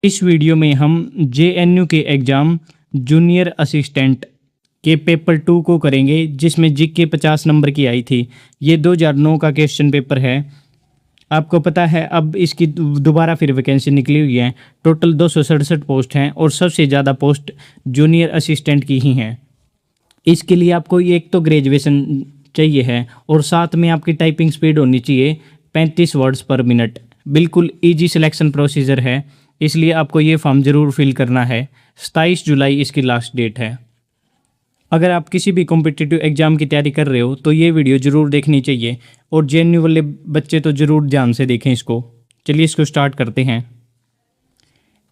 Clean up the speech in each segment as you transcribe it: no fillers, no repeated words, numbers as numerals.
इस वीडियो में हम जेएनयू के एग्ज़ाम जूनियर असिस्टेंट के पेपर 2 को करेंगे, जिसमें जीके 50 नंबर की आई थी। ये 2009 का क्वेश्चन पेपर है। आपको पता है अब इसकी दोबारा फिर वैकेंसी निकली हुई है। टोटल 267 पोस्ट हैं और सबसे ज़्यादा पोस्ट जूनियर असिस्टेंट की ही हैं। इसके लिए आपको एक तो ग्रेजुएशन चाहिए है और साथ में आपकी टाइपिंग स्पीड होनी चाहिए 35 वर्ड्स पर मिनट। बिल्कुल ईजी सिलेक्शन प्रोसीजर है, इसलिए आपको ये फॉर्म ज़रूर फिल करना है। 27 जुलाई इसकी लास्ट डेट है। अगर आप किसी भी कॉम्पिटिटिव एग्ज़ाम की तैयारी कर रहे हो तो ये वीडियो ज़रूर देखनी चाहिए और जेएनयू वाले बच्चे तो ज़रूर ध्यान से देखें इसको। चलिए इसको स्टार्ट करते हैं।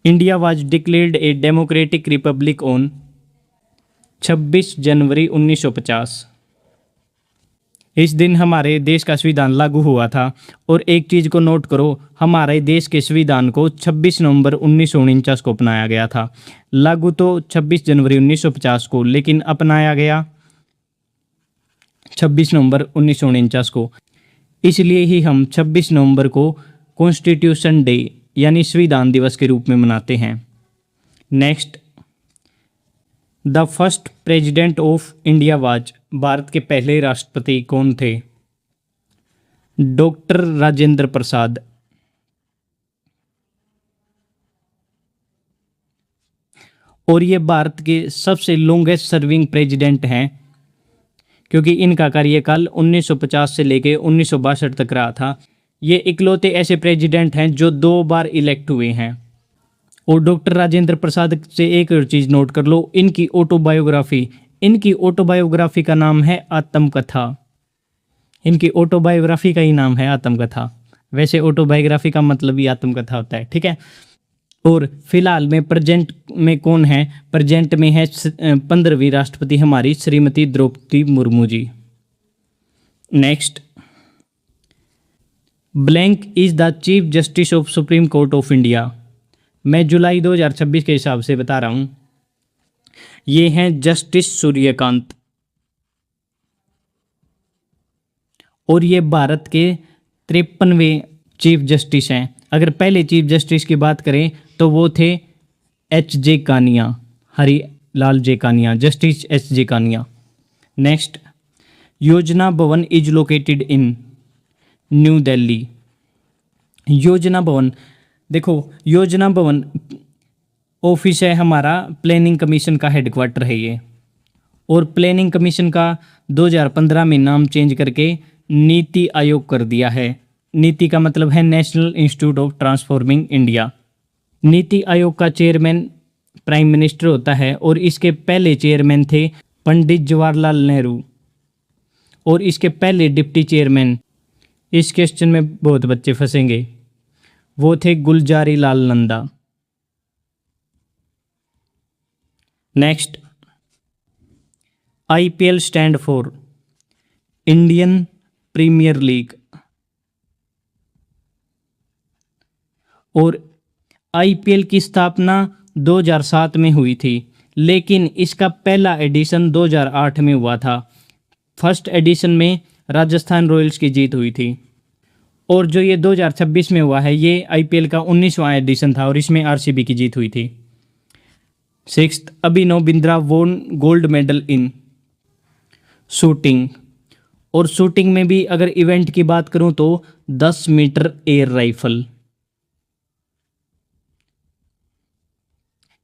India was declared a democratic Republic on 26 जनवरी 1950। इस दिन हमारे देश का संविधान लागू हुआ था। और एक चीज़ को नोट करो, हमारे देश के संविधान को 26 नवंबर 1949 को अपनाया गया था। लागू तो 26 जनवरी 1950 को, लेकिन अपनाया गया 26 नवंबर 1949 को। इसलिए ही हम 26 नवंबर को कॉन्स्टिट्यूशन डे यानी संविधान दिवस के रूप में मनाते हैं। Next, the first president of India was, Bharat के पहले राष्ट्रपति कौन थे? डॉक्टर राजेंद्र प्रसाद। और ये भारत के सबसे लॉन्गेस्ट सर्विंग प्रेसिडेंट हैं, क्योंकि इनका कार्यकाल 1950 से लेकर 1962 तक रहा था। ये इकलौते ऐसे प्रेसिडेंट हैं जो 2 बार इलेक्ट हुए हैं। और डॉक्टर राजेंद्र प्रसाद से एक और चीज़ नोट कर लो, इनकी ऑटोबायोग्राफी का नाम है आत्मकथा। इनकी ऑटोबायोग्राफी का ही नाम है आत्मकथा। वैसे ऑटोबायोग्राफी का मतलब ही आत्मकथा होता है, ठीक है। और फिलहाल में प्रेजेंट में कौन है? प्रेजेंट में है 15वीं राष्ट्रपति हमारी Shrimati Droupadi Murmu ji. Next, blank is the chief justice of supreme court of India. मैं जुलाई 2026 के हिसाब से बता रहा हूँ। ये हैं जस्टिस सूर्यकांत। और ये भारत के 53वें चीफ जस्टिस हैं। अगर पहले चीफ जस्टिस की बात करें तो वो थे एच.जे. कानिया, हरिलाल जे कानिया, जस्टिस एच.जे. कानिया। नेक्स्ट, योजना भवन is located in new Delhi. योजना भवन, देखो योजना भवन ऑफिस है हमारा, प्लानिंग कमीशन का हेडक्वार्टर है ये। और प्लानिंग कमीशन का 2015 में नाम चेंज करके नीति आयोग कर दिया है। नीति का मतलब है national institute of transforming India. NITI Aayog का चेयरमैन प्राइम मिनिस्टर होता है और इसके पहले चेयरमैन थे पंडित जवाहरलाल नेहरू। और इसके पहले डिप्टी चेयरमैन, इस क्वेश्चन में बहुत बच्चे फंसेंगे, वो थे Gulzari Lal Nanda. Next, IPL stand for Indian premier league. और आईपीएल की स्थापना 2007 में हुई थी, लेकिन इसका पहला एडिशन 2008 में हुआ था। फर्स्ट एडिशन में राजस्थान रॉयल्स की जीत हुई थी। और जो ये 2026 में हुआ है, ये आईपीएल का 19वां एडिशन था और इसमें आरसीबी की जीत हुई थी। सिक्स्थ, अभिनव बिंद्रा वोन गोल्ड मेडल इन शूटिंग। और शूटिंग में भी अगर इवेंट की बात करूं तो 10 मीटर एयर राइफल,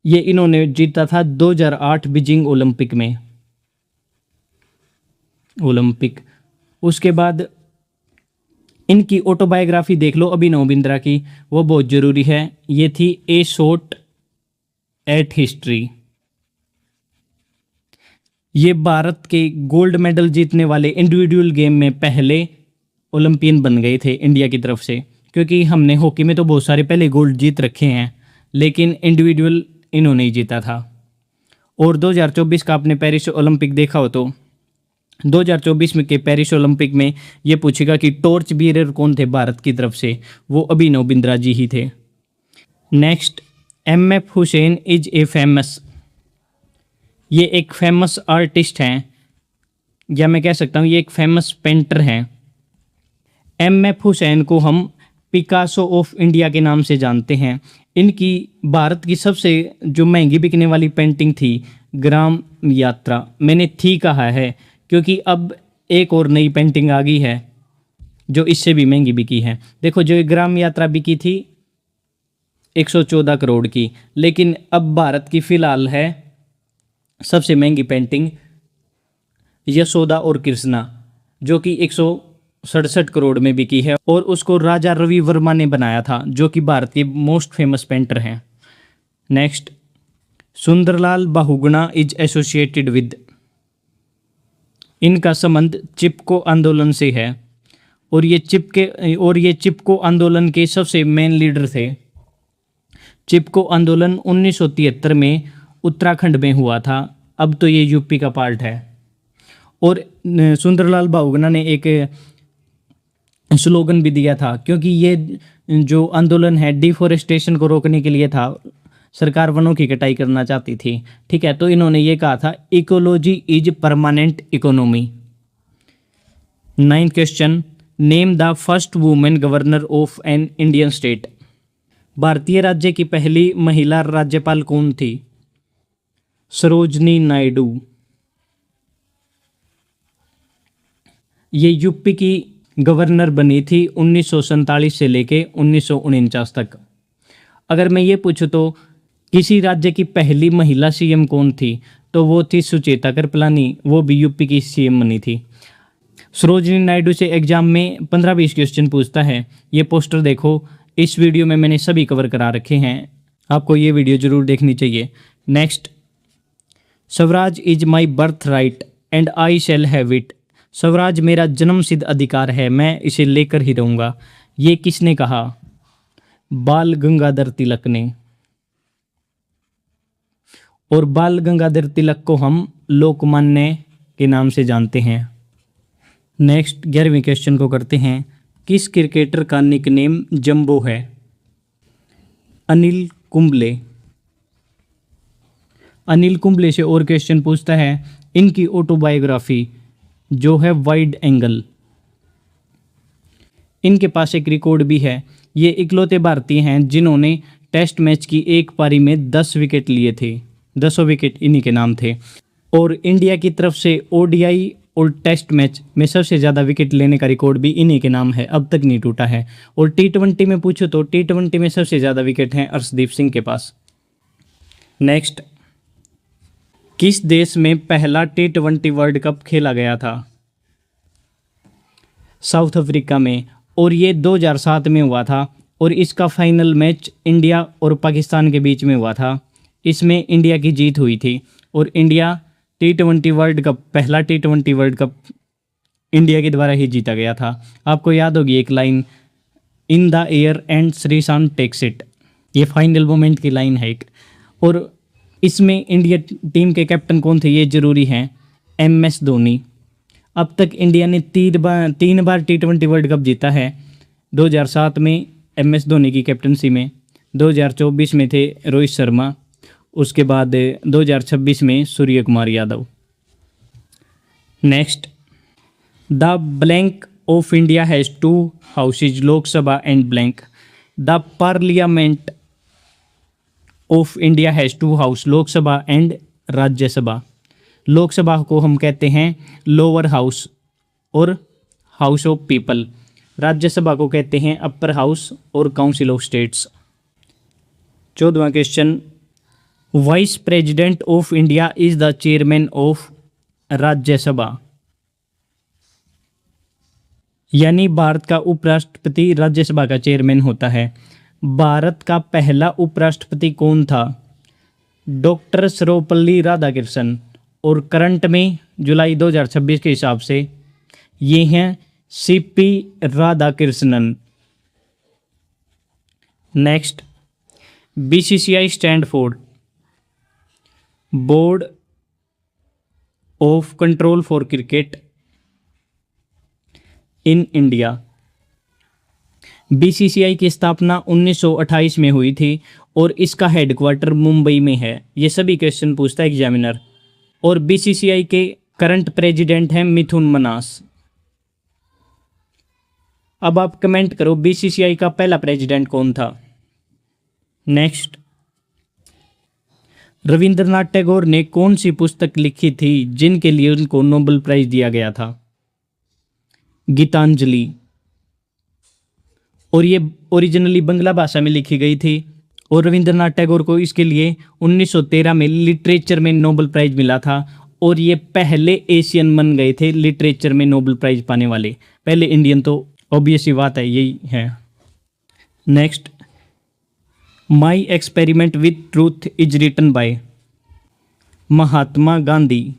ये इन्होंने जीता था 2008 बीजिंग ओलंपिक में। उसके बाद इनकी ऑटोबायोग्राफी देख लो अभिनव बिंद्रा की, वो बहुत ज़रूरी है। ये थी ए शॉट एट हिस्ट्री। ये भारत के गोल्ड मेडल जीतने वाले इंडिविजुअल गेम में पहले ओलंपियन बन गए थे इंडिया की तरफ से, क्योंकि हमने हॉकी में तो बहुत सारे पहले गोल्ड जीत रखे हैं, लेकिन इंडिविजुअल इन्होंने ही जीता था। और 2024 का आपने पेरिस ओलंपिक देखा हो तो 2024 में के पेरिस ओलंपिक में ये पूछेगा कि टॉर्च बीयरर कौन थे भारत की तरफ से, वो अभिनव बिंद्रा जी ही थे। Next, MF. Hussain is a famous, ये एक फेमस आर्टिस्ट हैं, या मैं कह सकता हूँ ये एक फेमस पेंटर हैं। एम.एफ. हुसैन को हम पिकासो ऑफ इंडिया के नाम से जानते हैं। इनकी भारत की सबसे जो महंगी बिकने वाली पेंटिंग थी ग्राम यात्रा। मैंने थी कहा है क्योंकि अब एक और नई पेंटिंग आ गई है जो इससे भी महंगी बिकी है। देखो, जो ये ग्राम यात्रा बिकी थी 114 करोड़ की, लेकिन अब भारत की फिलहाल है सबसे महंगी पेंटिंग यशोदा और कृष्णा, जो कि 167 करोड़ में बिकी है, और उसको राजा रवि वर्मा ने बनाया था, जो कि भारत के मोस्ट फेमस पेंटर हैं। Next, Sundarlal Bahuguna is associated with. इनका संबंध चिपको आंदोलन से है, और ये चिपको आंदोलन के सबसे मेन लीडर थे। चिपको आंदोलन 1973 में उत्तराखंड में हुआ था, अब तो ये यूपी का पार्ट है। और सुंदरलाल बहुगुणा ने एक स्लोगन भी दिया था, क्योंकि ये जो आंदोलन है डिफोरेस्टेशन को रोकने के लिए था, सरकार वनों की कटाई करना चाहती थी, ठीक है। तो इन्होंने ये कहा था ecology is permanent economy. 9th question, name the first women governor of an Indian state. भारतीय राज्य की पहली महिला राज्यपाल कौन थी? सरोजनी नायडू। ये यूपी की गवर्नर बनी थी 1947 से लेके 1949 तक। अगर मैं ये पूछूं तो किसी राज्य की पहली महिला सीएम कौन थी, तो वो थी सुचेता कृपलानी, वो भी यूपी की सीएम बनी थी। सरोजनी नायडू से एग्जाम में 15-20 क्वेश्चन पूछता है। ये पोस्टर देखो, इस वीडियो में मैंने सभी कवर करा रखे हैं, आपको ये वीडियो जरूर देखनी चाहिए। Next, Swaraj is my birth right and I shall have it. Swaraj मेरा जन्म सिद्ध अधिकार है, मैं इसे लेकर ही रहूँगा। ये किसने कहा? बाल गंगाधर तिलक ने। और बाल गंगाधर तिलक को हम लोकमान्य के नाम से जानते हैं। नेक्स्ट, 11वें क्वेश्चन को करते हैं। किस क्रिकेटर का निकनेम जंबो है? अनिल कुंबले। अनिल कुंबले से और क्वेश्चन पूछता है। इनकी ऑटोबायोग्राफी जो है वाइड एंगल। इनके पास एक रिकॉर्ड भी है, ये इकलौते भारतीय हैं जिन्होंने टेस्ट मैच की एक पारी में 10 विकेट लिए थे। 10 विकेट इन्हीं के नाम थे। और इंडिया की तरफ से ओडीआई और टेस्ट मैच में सबसे ज़्यादा विकेट लेने का रिकॉर्ड भी इन्हीं के नाम है, अब तक नहीं टूटा है। और T20 में पूछो तो T20 में सबसे ज़्यादा विकेट हैं अर्शदीप सिंह के पास। नेक्स्ट, किस देश में पहला T20 वर्ल्ड कप खेला गया था? साउथ अफ्रीका में, और ये 2007 में हुआ था, और इसका फाइनल मैच इंडिया और पाकिस्तान के बीच में हुआ था। इसमें इंडिया की जीत हुई थी, और इंडिया T20 वर्ल्ड कप, पहला T20 वर्ल्ड कप इंडिया के द्वारा ही जीता गया था। आपको याद होगी एक line, in the air and Sreesanth takes it, ये फाइनल मोमेंट की लाइन है एक। और इसमें इंडिया टीम के कैप्टन कौन थे ये जरूरी हैं, MS धोनी। अब तक इंडिया ने 3 बार T20 वर्ल्ड कप जीता है। 2007 में MS धोनी की कैप्टनसी में, 2024 में थे रोहित शर्मा, उसके बाद 2026 में Surya Kumar Yadav. Next, the blank of India has 2 houses, Lok Sabha and blank. The parliament of India has 2 house, Lok Sabha and Rajya Sabha. Lok Sabha को हम कहते हैं लोअर हाउस और हाउस ऑफ पीपल। राज्यसभा को कहते हैं अपर हाउस और काउंसिल ऑफ स्टेट्स। 14वां question, vice president of India is the chairman of Rajya Sabha. यानी भारत का उपराष्ट्रपति राज्यसभा का चेयरमैन होता है। भारत का पहला उपराष्ट्रपति कौन था? डॉक्टर सर्वपल्ली राधाकृष्णन। और करंट में जुलाई 2026 के हिसाब से ये हैं CP Radhakrishnan. Next, BCCI stand for board of control for cricket in India. BCCI की स्थापना 1928 में हुई थी और इसका हेडक्वार्टर मुंबई में है। ये सभी क्वेश्चन पूछता है एग्जामिनर। और BCCI के करंट प्रेसिडेंट हैं मिथुन मनास। अब आप कमेंट करो BCCI का पहला प्रेसिडेंट कौन था? नेक्स्ट, रविंद्रनाथ टैगोर ने कौन सी पुस्तक लिखी थी जिनके लिए उनको नोबेल प्राइज दिया गया था? गीतांजलि। और ये ओरिजिनली बंगला भाषा में लिखी गई थी और रविंद्रनाथ टैगोर को इसके लिए 1913 में लिटरेचर में नोबेल प्राइज मिला था और ये पहले एशियन बन गए थे लिटरेचर में नोबेल प्राइज पाने वाले, पहले इंडियन, तो ऑब्वियस ही बात है, यही है। Next, my experiment with truth is written by Mahatma Gandhi,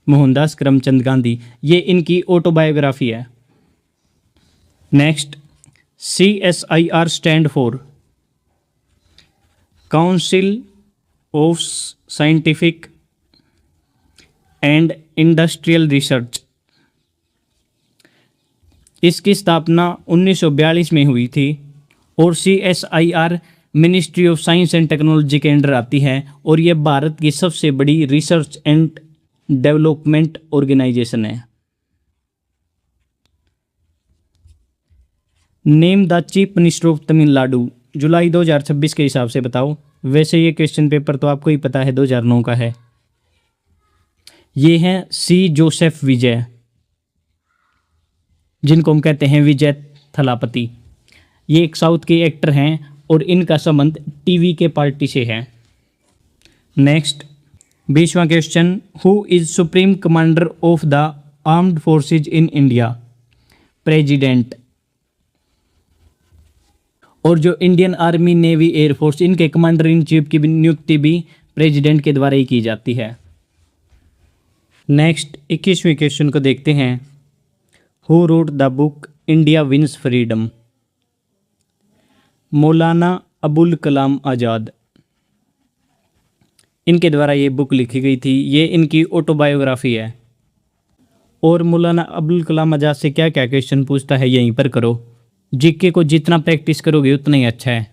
Mohandas Karamchand Gandhi, ये इनकी ऑटोबायोग्राफी है। Next, CSIR stand for council of scientific and industrial research. इसकी स्थापना 1942 में हुई थी और CSIR ministry of science and technology के अंडर आती है और यह भारत की सबसे बड़ी रिसर्च एंड डेवलपमेंट ऑर्गेनाइजेशन है। Name the chief minister of Tamil Nadu, जुलाई 2026 के हिसाब से बताओ। वैसे ये क्वेश्चन पेपर तो आपको ही पता है 2009 का है। ये हैं C. जोसेफ विजय, जिनको हम कहते हैं विजय थलापति। ये एक साउथ के एक्टर हैं और इनका संबंध टीवी के पार्टी से है। नेक्स्ट, 20वां question, who is supreme commander of the armed forces in India? President. और जो इंडियन आर्मी, नेवी, एयरफोर्स, इनके कमांडर इन चीफ की नियुक्ति भी प्रेसिडेंट के द्वारा ही की जाती है। नेक्स्ट, 21वें क्वेश्चन को देखते हैं। Who wrote the book India wins freedom? Maulana Abul Kalam Azad, इनके द्वारा ये बुक लिखी गई थी, ये इनकी ऑटोबायोग्राफी है। और मौलाना अबुल कलाम आज़ाद से क्या क्या क्वेश्चन पूछता है यहीं पर करो, जीके को जितना प्रैक्टिस करोगे उतना ही अच्छा है।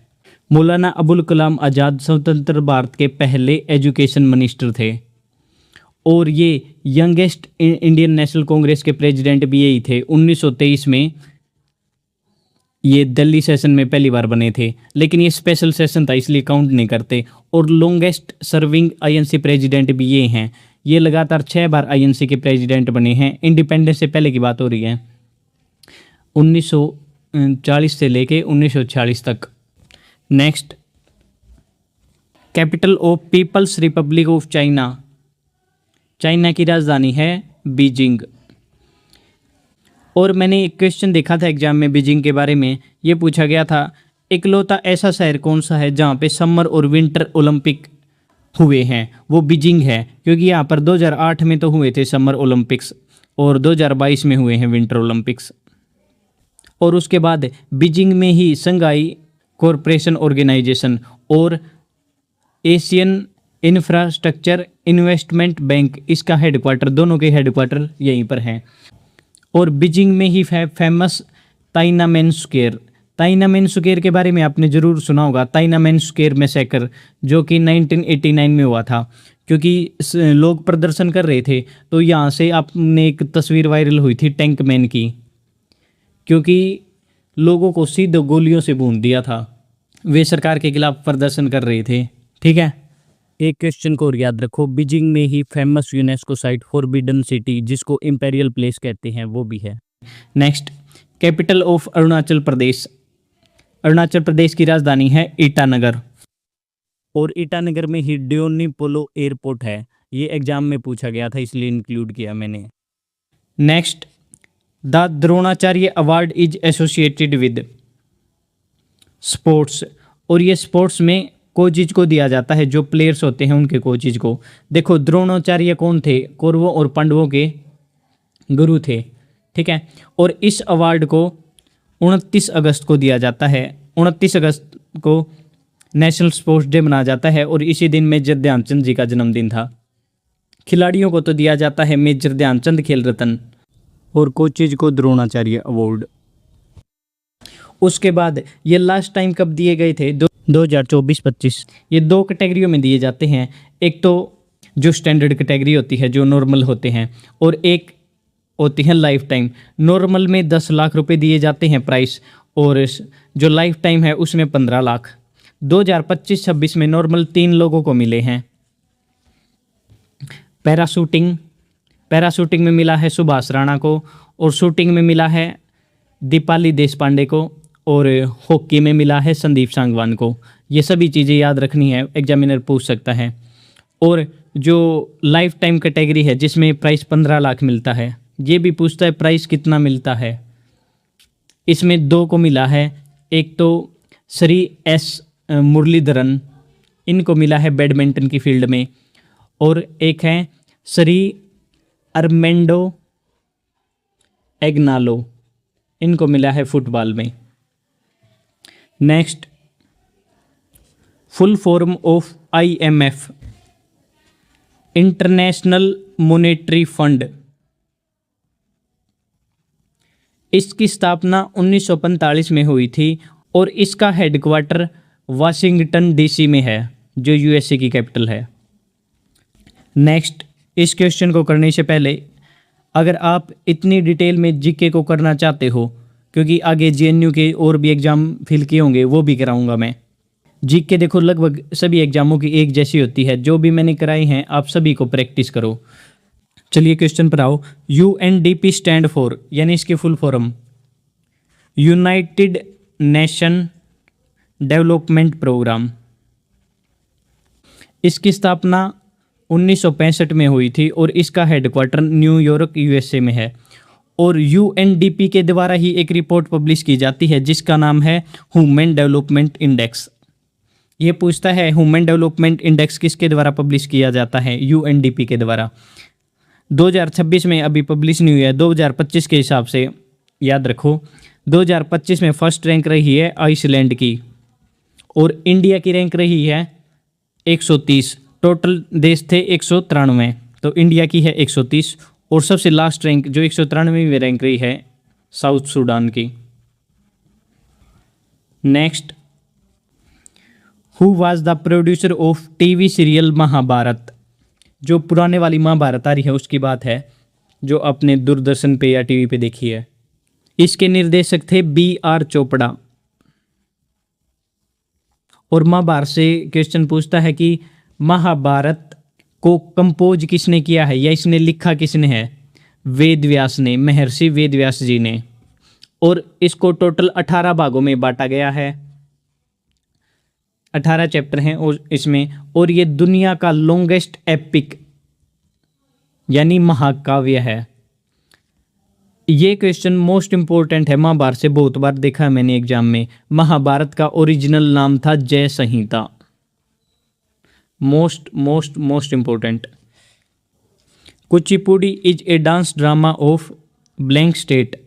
मौलाना अबुल कलाम आज़ाद स्वतंत्र भारत के पहले एजुकेशन मिनिस्टर थे और ये यंगेस्ट इंडियन नेशनल कांग्रेस के प्रेसिडेंट भी यही थे। 1923 में ये दिल्ली सेशन में पहली बार बने थे, लेकिन ये स्पेशल सेशन था इसलिए काउंट नहीं करते। और लॉन्गेस्ट सर्विंग INC प्रेसिडेंट भी ये हैं, ये लगातार 6 बार INC के प्रेसिडेंट बने हैं। इंडिपेंडेंस से पहले की बात हो रही है, 1940 से लेके 1946 तक। Next, capital of People's Republic of China, China की राजधानी है बीजिंग। और मैंने एक क्वेश्चन देखा था एग्जाम में बीजिंग के बारे में, ये पूछा गया था इकलौता ऐसा शहर कौन सा है जहाँ पे समर और विंटर ओलंपिक हुए हैं? वो बीजिंग है, क्योंकि यहाँ पर 2008 में तो हुए थे समर ओलंपिक्स और 2022 में हुए हैं विंटर ओलंपिक्स। और उसके बाद बीजिंग में ही संघाई कॉरपोरेशन ऑर्गेनाइजेशन और एशियन इंफ्रास्ट्रक्चर इन्वेस्टमेंट बैंक, इसका हेडक्वार्टर, दोनों के हेडक्वार्टर यहीं पर हैं। और बीजिंग में ही फेमस ताइनामेन स्क्वायर, ताइनामेन स्क्वायर के बारे में आपने ज़रूर सुना होगा। ताइनामेन स्क्वायर मैसेकर जो कि 1989 में हुआ था, क्योंकि लोग प्रदर्शन कर रहे थे तो यहाँ से आपने एक तस्वीर वायरल हुई थी टैंक मैन की, क्योंकि लोगों को सीधे गोलियों से भून दिया था, वे सरकार के खिलाफ प्रदर्शन कर रहे थे। ठीक है, एक क्वेश्चन को और याद रखो, बीजिंग में ही famous UNESCO site forbidden city, जिसको इंपेरियल प्लेस कहते हैं, वो भी है। Next, capital of Arunachal Pradesh, Arunachal Pradesh की राजधानी है ईटानगर और ईटानगर में ही ड्योनी पोलो एयरपोर्ट है। ये एग्जाम में पूछा गया था इसलिए इंक्लूड किया मैंने। Next, the Dronacharya award is associated with sports, और ये स्पोर्ट्स में कोचेज को दिया जाता है, जो प्लेयर्स होते हैं उनके कोचेज को। देखो द्रोणाचार्य कौन थे? कौरवों और पांडवों के गुरु थे। ठीक है, और इस अवार्ड को 29 अगस्त को दिया जाता है। 29 अगस्त को नेशनल स्पोर्ट्स डे मनाया जाता है और इसी दिन मेजर ध्यानचंद जी का जन्मदिन था। खिलाड़ियों को तो दिया जाता है मेजर ध्यानचंद खेल रत्न और कोचेज को द्रोणाचार्य अवार्ड। उसके बाद ये लास्ट टाइम कब दिए गए थे? 2024-25। ये 2 कैटेगरियों में दिए जाते हैं, एक तो जो स्टैंडर्ड कैटेगरी होती है जो नॉर्मल होते हैं, और एक होती है लाइफ टाइम। नॉर्मल में 10 लाख रुपए दिए जाते हैं प्राइस, और जो लाइफ टाइम है उसमें 15 लाख। 2025-26 में नॉर्मल 3 लोगों को मिले हैं। पैराशूटिंग में मिला है सुभाष राणा को, और शूटिंग में मिला है दीपाली देशपांडे को, और हॉकी में मिला है संदीप सांगवान को। ये सभी चीज़ें याद रखनी है, एग्जामिनर पूछ सकता है। और जो लाइफ टाइम कैटेगरी है जिसमें प्राइस 15 लाख मिलता है, ये भी पूछता है प्राइस कितना मिलता है। इसमें 2 को मिला है, एक तो श्री एस मुरलीधरन, इनको मिला है बैडमिंटन की फील्ड में, और एक है श्री अरमेंडो एग्नालो, इनको मिला है फुटबॉल में। Next, full form of IMF, international monetary fund. इसकी स्थापना 1945 में हुई थी और इसका हेडक्वार्टर वाशिंगटन DC में है, जो USA की कैपिटल है। नेक्स्ट, इस क्वेश्चन को करने से पहले अगर आप इतनी डिटेल में जीके को करना चाहते हो, क्योंकि आगे JNU के और भी एग्ज़ाम फिल किए होंगे, वो भी कराऊंगा मैं। जीके देखो लगभग सभी एग्जामों की एक जैसी होती है, जो भी मैंने कराई हैं आप सभी को प्रैक्टिस करो। चलिए क्वेश्चन पर आओ। UNDP स्टैंड फॉर, यानी इसकी full form United Nation Development Programme. इसकी स्थापना 1965 में हुई थी और इसका हेडक्वार्टर न्यूयॉर्क USA में है। और UNDP के द्वारा ही एक रिपोर्ट पब्लिश की जाती है जिसका नाम है ह्यूमन डेवलपमेंट इंडेक्स। ये पूछता है ह्यूमन डेवलपमेंट इंडेक्स किसके द्वारा पब्लिश किया जाता है? UNDP के द्वारा। 2026 में अभी पब्लिश नहीं हुई है, 2025 के हिसाब से याद रखो। 2025 में फर्स्ट रैंक रही है आइसलैंड की, और इंडिया की रैंक रही है 130। टोटल देश थे 193, तो इंडिया की है 130, और सबसे लास्ट रैंक जो 193वीं रैंक रही है साउथ सूडान की। Next, who was the producer of TV serial Mahabharat. जो पुराने वाली महाभारत आ रही है उसकी बात है, जो आपने दूरदर्शन पे या टीवी पे देखी है। इसके निर्देशक थे B.R. चोपड़ा। और महाभारत से क्वेश्चन पूछता है कि महाभारत को कंपोज किसने किया है या इसने लिखा किसने है? वेद व्यास ने, महर्षि वेद व्यास जी ने। और इसको टोटल 18 भागों में बांटा गया है, 18 चैप्टर हैं और इसमें। और ये दुनिया का लॉन्गेस्ट एपिक यानी महाकाव्य है। ये क्वेश्चन मोस्ट इंपॉर्टेंट है, महाभारत से बहुत बार देखा है मैंने एग्जाम में। महाभारत का ओरिजिनल नाम था Jai Samhita. Most important. Kuchipudi is a dance drama of blank state,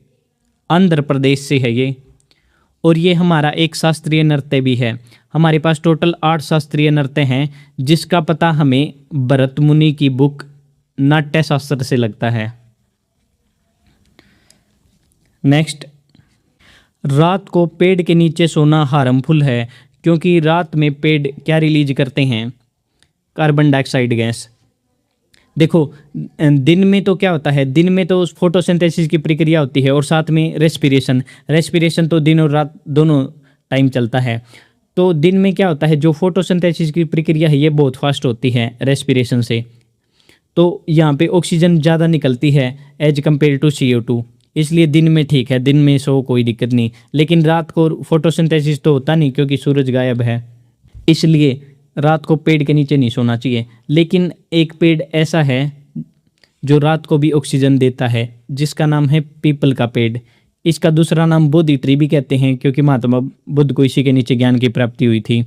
Andhra Pradesh से है ये। और ये हमारा एक शास्त्रीय नृत्य भी है। हमारे पास टोटल 8 शास्त्रीय नृत्य हैं, जिसका पता हमें भरत मुनि की बुक नाट्य शास्त्र से लगता है। नेक्स्ट, रात को पेड़ के नीचे सोना हार्मफुल है, क्योंकि रात में पेड़ क्या रिलीज करते हैं? Carbon dioxide gas. देखो दिन में तो क्या होता है, दिन में तो फोटोसिंथेसिस की प्रक्रिया होती है और साथ में रेस्पिरेशन तो दिन और रात दोनों टाइम चलता है। तो दिन में क्या होता है, जो फोटोसिंथेसिस की प्रक्रिया है ये बहुत फास्ट होती है रेस्पिरेशन से, तो यहाँ पे ऑक्सीजन ज़्यादा निकलती है एज कम्पेयर टू CO2, इसलिए दिन में ठीक है, दिन में सो कोई दिक्कत नहीं। लेकिन रात को फोटोसिंथेसिस तो होता नहीं क्योंकि सूरज गायब है, इसलिए रात को पेड़ के नीचे नहीं सोना चाहिए। लेकिन एक पेड़ ऐसा है जो रात को भी ऑक्सीजन देता है, जिसका नाम है पीपल का पेड़। इसका दूसरा नाम बोधि ट्री भी कहते हैं, क्योंकि महात्मा बुद्ध को इसी के नीचे ज्ञान की प्राप्ति हुई थी।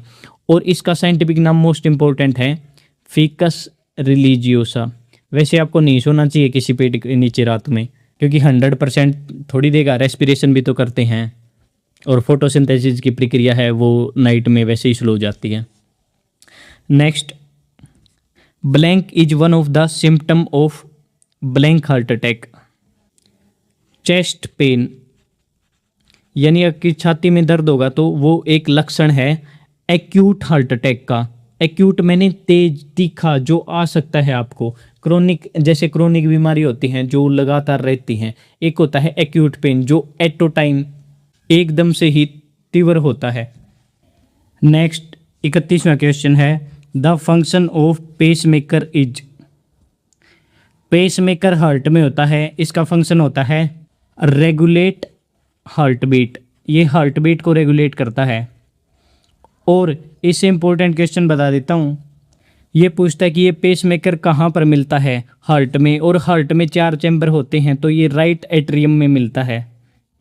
और इसका साइंटिफिक नाम मोस्ट इंपॉर्टेंट है फिकस रिलीजियोसा। वैसे आपको नहीं सोना चाहिए किसी पेड़ के नीचे रात में, क्योंकि 100% थोड़ी देगा, रेस्पिरेशन भी तो करते हैं और फोटोसिंथेसिस की प्रक्रिया है वो नाइट में वैसे ही स्लो हो जाती है। Next, blank is one of the symptom of blank heart attack. Chest pain यानी आपकी छाती में दर्द होगा तो वो एक लक्षण है एक्यूट हार्ट अटैक का। एक्यूट मैंने तेज तीखा जो आ सकता है आपको। क्रोनिक जैसे क्रोनिक बीमारी होती हैं जो लगातार रहती हैं, एक होता है एक्यूट पेन जो एट अ टाइम एकदम से ही तीव्र होता है। नेक्स्ट 31वां क्वेश्चन है, the function of pacemaker is. Pacemaker heart में होता है, इसका फंक्शन होता है रेगुलेट हार्ट बीट। ये हार्ट बीट को रेगुलेट करता है। और इससे इंपॉर्टेंट क्वेश्चन बता देता हूँ, ये पूछता है कि ये पेसमेकर कहाँ पर मिलता है, हार्ट में, और हार्ट में 4 चैम्बर होते हैं, तो ये राइट एट्रियम में मिलता है।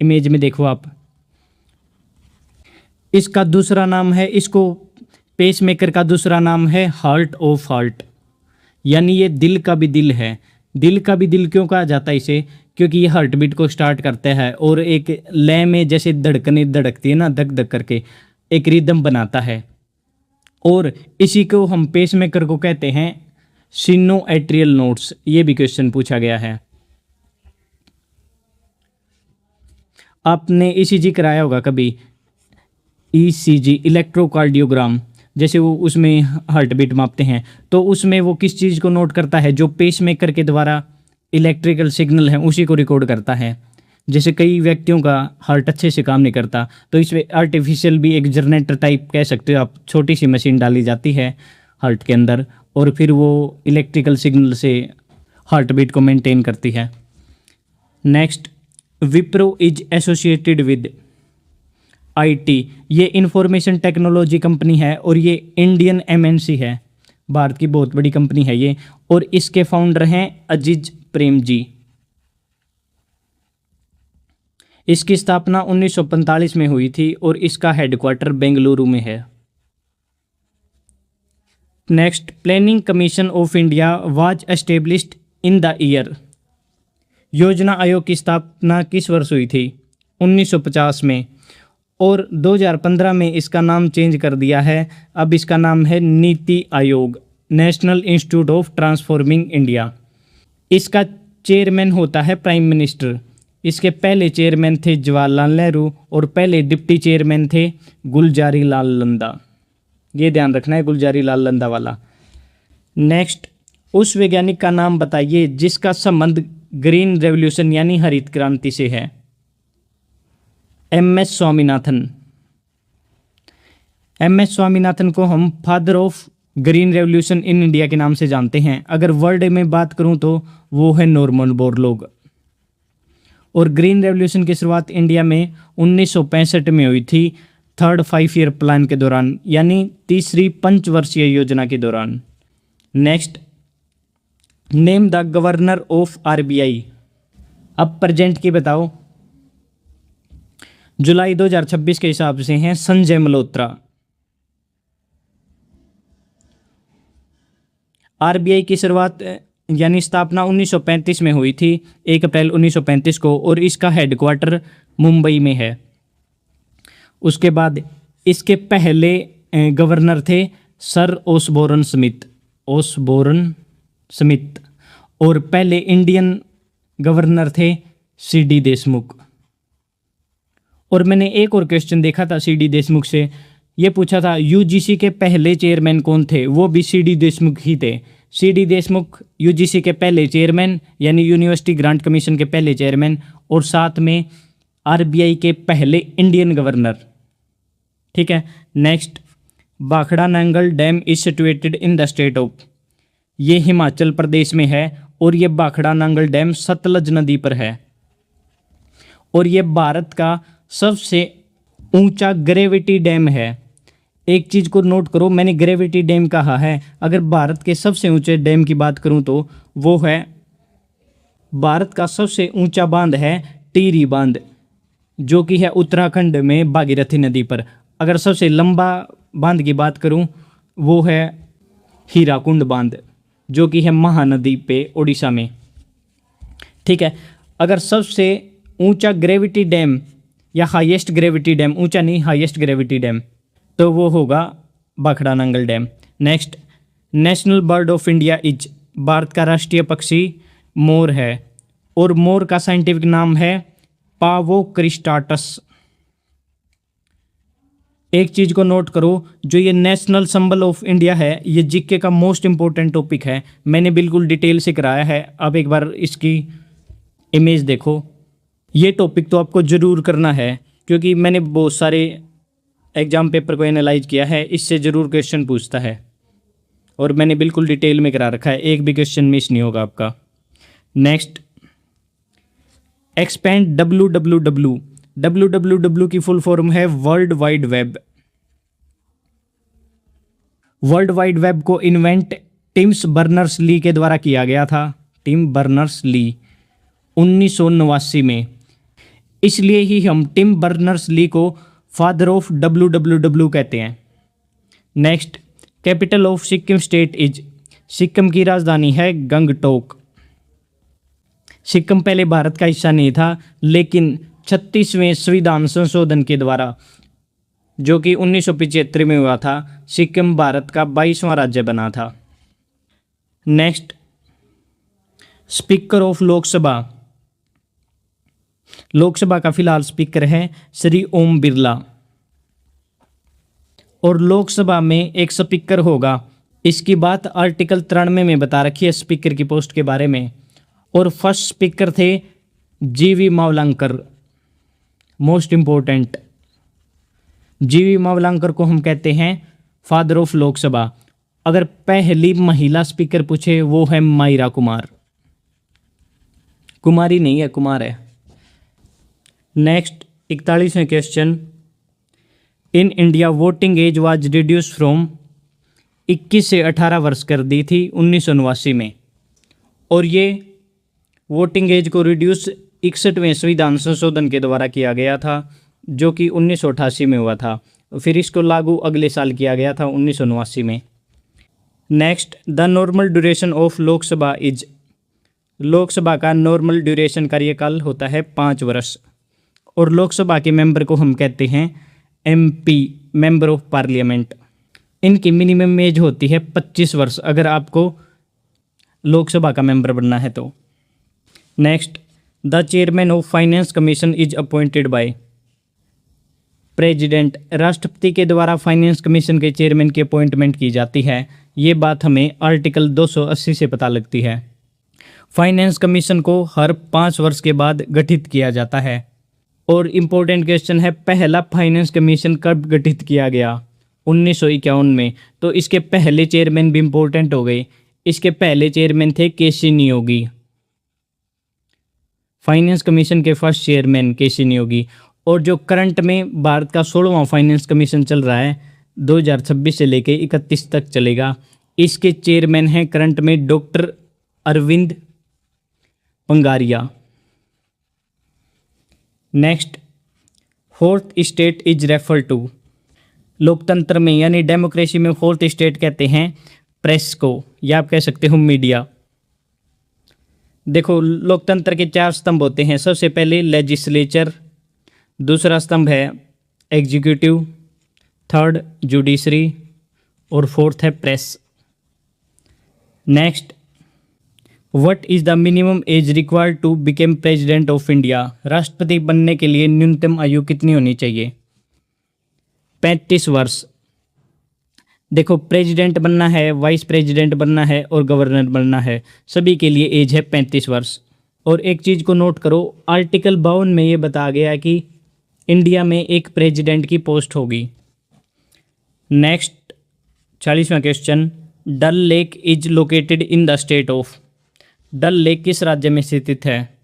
इमेज में देखो आप। इसका दूसरा नाम है, इसको पेसमेकर का दूसरा नाम है हार्ट ऑफ हार्ट, यानी ये दिल का भी दिल है। दिल का भी दिल क्यों कहा जाता है इसे, क्योंकि ये हार्ट बीट को स्टार्ट करता है और एक लय में जैसे धड़कने धड़कती है ना, धक धक करके एक रिदम बनाता है। और इसी को हम पेसमेकर को कहते हैं सिनो एट्रियल नोड्स। ये भी क्वेश्चन पूछा गया है। आपने ईसीजी कराया होगा कभी, ईसीजी इलेक्ट्रोकार्डियोग्राम, जैसे वो उसमें हार्ट बीट मापते हैं, तो उसमें वो किस चीज़ को नोट करता है, जो पेसमेकर के द्वारा इलेक्ट्रिकल सिग्नल है उसी को रिकॉर्ड करता है। जैसे कई व्यक्तियों का हार्ट अच्छे से काम नहीं करता, तो इसमें आर्टिफिशियल भी एक जनरेटर टाइप कह सकते हो आप, छोटी सी मशीन डाली जाती है हार्ट के अंदर और फिर वो इलेक्ट्रिकल सिग्नल से हार्ट बीट को मेंटेन करती है। Next, Wipro is associated with IT. ये इंफॉर्मेशन टेक्नोलॉजी कंपनी है और ये इंडियन एमएनसी है, भारत की बहुत बड़ी कंपनी है ये, और इसके फाउंडर हैं अजीज प्रेम जी। इसकी स्थापना 1945 में हुई थी और इसका हेडक्वार्टर बेंगलुरु में है। Next, planning commission of India was established in the year. योजना आयोग की स्थापना किस वर्ष हुई थी? 1950 में। और 2015 में इसका नाम चेंज कर दिया है, अब इसका नाम है NITI Aayog, national institute of transforming India. इसका चेयरमैन होता है प्राइम मिनिस्टर। इसके पहले चेयरमैन थे जवाहरलाल नेहरू और पहले डिप्टी चेयरमैन थे गुलजारी लाल नंदा। ये ध्यान रखना है, गुलजारी लाल नंदा वाला। नेक्स्ट, उस वैज्ञानिक का नाम बताइए जिसका संबंध ग्रीन रेवोल्यूशन यानी हरित क्रांति से है। एम.एस. स्वामीनाथन। एम.एस. स्वामीनाथन को हम father of green revolution in India के नाम से जानते हैं। अगर वर्ल्ड में बात करूं तो वो है नॉर्मन बोरलॉग। और ग्रीन रेवोल्यूशन की शुरुआत इंडिया में 1965 में हुई थी, 3rd 5 ईयर प्लान के दौरान, यानी तीसरी पंचवर्षीय योजना के दौरान। Next, name the governor of RBI. अब प्रेजेंट की बताओ। जुलाई 2026 के हिसाब से हैं संजय मल्होत्रा। आरबीआई की शुरुआत यानी स्थापना 1935 में हुई थी, 1 अप्रैल 1935 को, और इसका हेडक्वार्टर मुंबई में है। उसके बाद इसके पहले गवर्नर थे सर ओसबोरन स्मिथ, और पहले इंडियन गवर्नर थे सीडी देशमुख। और मैंने एक और क्वेश्चन देखा था सीडी देशमुख से, ये पूछा था यूजीसी के पहले चेयरमैन कौन थे, वो भी सीडी देशमुख ही थे। सीडी देशमुख यूजीसी के पहले चेयरमैन यानी यूनिवर्सिटी ग्रांट कमीशन के पहले चेयरमैन, और साथ में आरबीआई के पहले इंडियन गवर्नर। ठीक है। Next, Bhakra Nangal dam is situated in the state of. ये हिमाचल प्रदेश में है और ये भाखड़ा नांगल डैम सतलज नदी पर है, और ये भारत का सबसे ऊंचा ग्रेविटी डैम है। एक चीज़ को नोट करो, मैंने ग्रेविटी डैम कहा है। अगर भारत के सबसे ऊंचे डैम की बात करूं तो वो है, भारत का सबसे ऊंचा बांध है टिहरी बांध, जो कि है उत्तराखंड में भागीरथी नदी पर। अगर सबसे लंबा बांध की बात करूं वो है हीराकुंड बांध, जो कि है महानदी पे उड़ीसा में। ठीक है। अगर सबसे ऊंचा ग्रेविटी डैम या हाईएस्ट ग्रेविटी डैम, ऊंचा नहीं हाईएस्ट ग्रेविटी डैम, तो वो होगा Bhakra Nangal dam. Next, national bird of India is. Bharat का राष्ट्रीय पक्षी मोर है, और मोर का साइंटिफिक नाम है पावो क्रिस्टाटस। एक चीज़ को नोट करो, जो ये नेशनल सिंबल ऑफ इंडिया है, ये जीके का मोस्ट इंपॉर्टेंट टॉपिक है, मैंने बिल्कुल डिटेल से कराया है। अब एक बार इसकी इमेज देखो। ये टॉपिक तो आपको ज़रूर करना है, क्योंकि मैंने बहुत सारे एग्ज़ाम पेपर को एनालाइज किया है, इससे ज़रूर क्वेश्चन पूछता है और मैंने बिल्कुल डिटेल में करा रखा है, एक भी क्वेश्चन मिस नहीं होगा आपका। Next, expand WWW। WWW की फुल फॉर्म है world wide web. World wide web को इन्वेंट टिम्स बर्नर्स ली के द्वारा किया गया था, टिम बर्नर्स ली 1989 में। इसलिए ही हम टिम बर्नर्स ली को फादर ऑफ WWW कहते हैं। Next, capital of Sikkim state is. Sikkim की राजधानी है गंगटोक। सिक्किम पहले भारत का हिस्सा नहीं था, लेकिन 36वें संविधान संशोधन के द्वारा, जो कि 1975 में हुआ था, सिक्किम भारत का 22वां राज्य बना था। Next, speaker of Lok Sabha. Lok Sabha का फिलहाल स्पीकर है श्री ओम बिरला और लोकसभा में एक स्पीकर होगा। इसकी बात आर्टिकल 93 में बता रखी है स्पीकर की पोस्ट के बारे में। और फर्स्ट स्पीकर थे GV Mavalankar. Most important, GV Mavalankar को हम कहते हैं फादर ऑफ लोकसभा। अगर पहली महिला स्पीकर पूछे वो है मायरा कुमार। कुमारी नहीं है, कुमार है। नेक्स्ट, 41वें question, in India voting age was reduce from 21 से 18 वर्ष कर दी थी 1989 में। और ये वोटिंग एज को रिड्यूस 61वें संविधान संशोधन के द्वारा किया गया था, जो कि 1988 में हुआ था। फिर इसको लागू अगले साल किया गया था 1989 में। Next, the normal duration of Lok Sabha is. Lok Sabha का नॉर्मल ड्यूरेशन कार्यकाल होता है 5 वर्ष और लोकसभा के मेंबर को हम कहते हैं MP, मेंबर ऑफ पार्लियामेंट। इनकी मिनिमम एज होती है 25 वर्ष अगर आपको लोकसभा का मेंबर बनना है तो। Next, the chairman of finance commission is appointed by president. राष्ट्रपति के द्वारा फाइनेंस कमीशन के चेयरमैन की अपॉइंटमेंट की जाती है। ये बात हमें आर्टिकल 280 से पता लगती है। फाइनेंस कमीशन को हर 5 वर्ष के बाद गठित किया जाता है। और इम्पोर्टेंट क्वेश्चन है, पहला फाइनेंस कमीशन कब गठित किया गया? 1951 में। तो इसके पहले चेयरमैन भी इम्पोर्टेंट हो गए। इसके पहले चेयरमैन थे KC नियोगी। फाइनेंस कमीशन के फर्स्ट चेयरमैन KC नियोगी। और जो करंट में भारत का 16वां फाइनेंस कमीशन चल रहा है, 2026 से लेके 31 तक चलेगा, इसके चेयरमैन हैं करंट में doctor Arvind Panagariya. Next, fourth state is refer to. लोकतंत्र में यानी डेमोक्रेसी में फोर्थ स्टेट कहते हैं प्रेस को, या आप कह सकते हो मीडिया। देखो, लोकतंत्र के 4 स्तंभ होते हैं। सबसे पहले लेजिस्लेचर, दूसरा स्तंभ है एग्जीक्यूटिव, थर्ड जुडिशरी और फोर्थ है press. Next, what is the minimum age required to become president of India. राष्ट्रपति बनने के लिए न्यूनतम आयु कितनी होनी चाहिए? 35 वर्ष। देखो, प्रेसिडेंट बनना है, वाइस प्रेसिडेंट बनना है और गवर्नर बनना है, सभी के लिए एज है 35 वर्ष। और एक चीज़ को नोट करो, आर्टिकल 52 में ये बता गया कि इंडिया में एक प्रेसिडेंट की पोस्ट होगी। नेक्स्ट, 40वां question, Dal lake is located in the state of. Dal lake किस राज्य में स्थित है?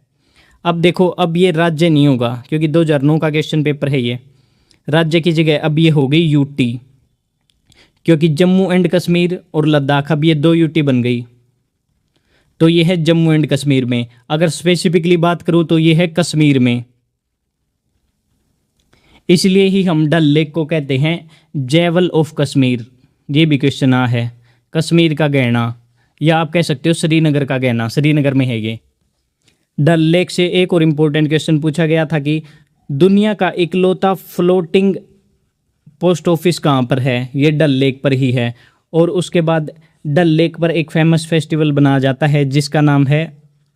अब देखो, अब ये राज्य नहीं होगा क्योंकि 2009 का क्वेश्चन पेपर है ये। राज्य की जगह अब ये हो गई UT, क्योंकि जम्मू एंड कश्मीर और लद्दाख अब ये 2 UT बन गई। तो ये है जम्मू एंड कश्मीर में। अगर स्पेसिफिकली बात करूँ तो ये है कश्मीर में। इसलिए ही हम डल लेक को कहते हैं जेवल ऑफ कश्मीर। ये भी क्वेश्चन आ है, कश्मीर का गहना, या आप कह सकते हो श्रीनगर का गहना, श्रीनगर में है ये। डल लेक से एक और इम्पोर्टेंट क्वेश्चन पूछा गया था कि दुनिया का इकलौता फ्लोटिंग पोस्ट ऑफिस कहाँ पर है? ये डल लेक पर ही है। और उसके बाद डल लेक पर एक फेमस फेस्टिवल बनाया जाता है जिसका नाम है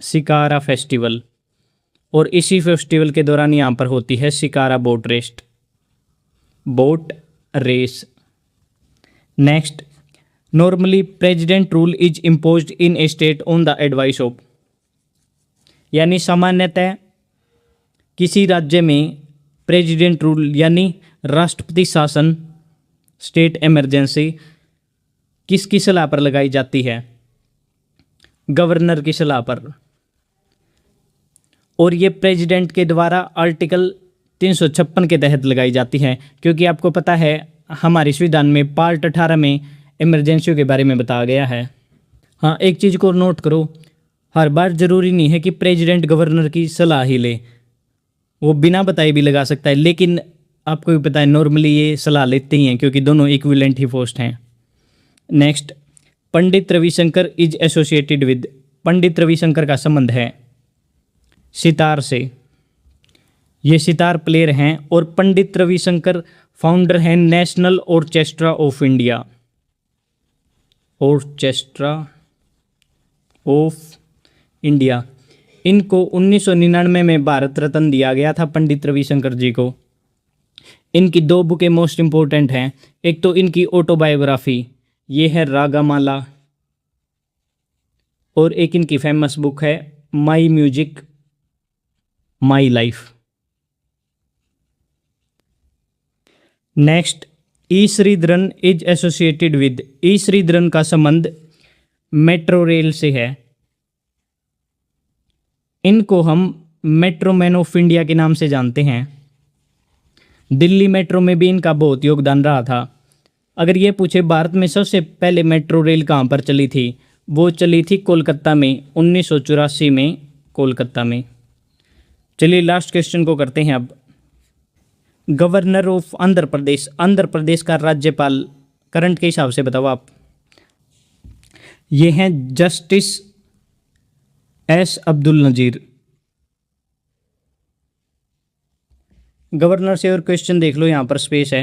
शिकारा फेस्टिवल। और इसी फेस्टिवल के दौरान यहाँ पर होती है shikara boat race. Next, normally president rule is imposed in a state on the advice of. यानी सामान्यतः किसी राज्य में प्रेसिडेंट रूल यानी राष्ट्रपति शासन, स्टेट इमरजेंसी किसकी सलाह पर लगाई जाती है? गवर्नर की सलाह पर। और ये प्रेसिडेंट के द्वारा आर्टिकल 356 के तहत लगाई जाती है, क्योंकि आपको पता है हमारे संविधान में पार्ट 18 में इमरजेंसियों के बारे में बताया गया है। हाँ, एक चीज़ को नोट करो, हर बार ज़रूरी नहीं है कि प्रेसिडेंट गवर्नर की सलाह ही ले, वो बिना बताए भी लगा सकता है, लेकिन आपको भी पता है नॉर्मली ये सलाह लेते ही हैं क्योंकि दोनों इक्विवेलेंट ही पोस्ट हैं। Next, Pandit Ravi Shankar is associated with. Pandit Ravi Shankar का संबंध है सितार से, ये सितार प्लेयर हैं। और पंडित रविशंकर फाउंडर हैं national orchestra of India, orchestra of India. इनको 1999 में भारत रत्न दिया गया था पंडित रविशंकर जी को। इनकी दो बुकें मोस्ट इम्पोर्टेंट हैं, एक तो इनकी ऑटोबायोग्राफी, ये है रागामाला, और एक इनकी फेमस बुक है my music my life. Next, E Sreedharan is associated with. E Sreedharan का संबंध मेट्रो रेल से है। इनको हम मेट्रो मैन ऑफ इंडिया के नाम से जानते हैं। दिल्ली मेट्रो में भी इनका बहुत योगदान रहा था। अगर ये पूछे भारत में सबसे पहले मेट्रो रेल कहाँ पर चली थी, वो चली थी कोलकाता में 1984 में, कोलकाता में। चलिए लास्ट क्वेश्चन को करते हैं अब। गवर्नर ऑफ आंध्र प्रदेश, आंध्र प्रदेश का राज्यपाल करंट के हिसाब से बताओ आप। ये हैं justice S Abdul Nazeer. Governor से और क्वेश्चन देख लो, यहाँ पर स्पेस है।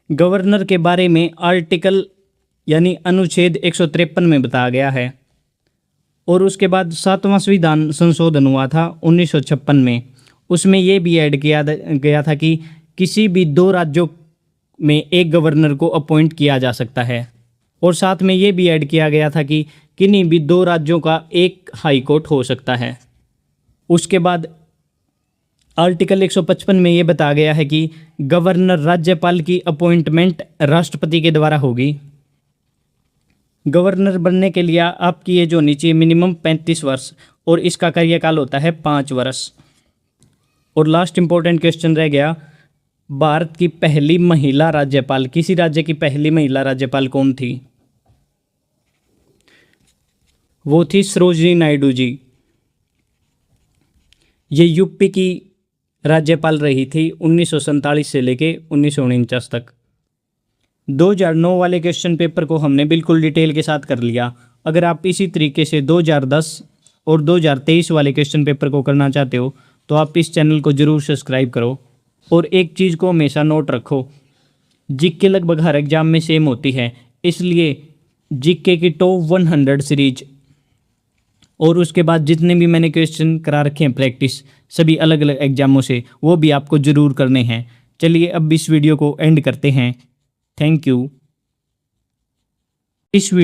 गवर्नर के बारे में आर्टिकल यानी अनुच्छेद 153 में बताया गया है। और उसके बाद 7वां संविधान संशोधन हुआ था 1956 में। उसमें ये भी ऐड किया गया था कि किसी भी दो राज्यों में एक गवर्नर को अपॉइंट किया जा सकता है। और साथ में ये भी ऐड किया गया था कि किन्हीं भी दो राज्यों का एक हाई कोर्ट हो सकता है। उसके बाद आर्टिकल 155 में ये बताया गया है कि गवर्नर राज्यपाल की अपॉइंटमेंट राष्ट्रपति के द्वारा होगी। गवर्नर बनने के लिए आपकी एज होनी चाहिए मिनिमम 35 वर्ष और इसका कार्यकाल होता है 5 वर्ष। और लास्ट इंपॉर्टेंट क्वेश्चन रह गया, भारत की पहली महिला राज्यपाल, किसी राज्य की पहली महिला राज्यपाल कौन थी? वो थी सरोजिनी नायडू जी। ये यूपी की राज्यपाल रही थी 1947 से लेके 1949 तक। 2009 वाले क्वेश्चन पेपर को हमने बिल्कुल डिटेल के साथ कर लिया। अगर आप इसी तरीके से 2010 और 2023 वाले क्वेश्चन पेपर को करना चाहते हो तो आप इस चैनल को ज़रूर सब्सक्राइब करो। और एक चीज़ को हमेशा नोट रखो, जीके लगभग हर एग्जाम में सेम होती है, इसलिए जीके की टॉप 100 सीरीज और उसके बाद जितने भी मैंने क्वेश्चन करा रखे हैं प्रैक्टिस सभी अलग अलग एग्जामों से, वो भी आपको ज़रूर करने हैं। चलिए अब इस वीडियो को एंड करते हैं। Thank you. इस वीडियो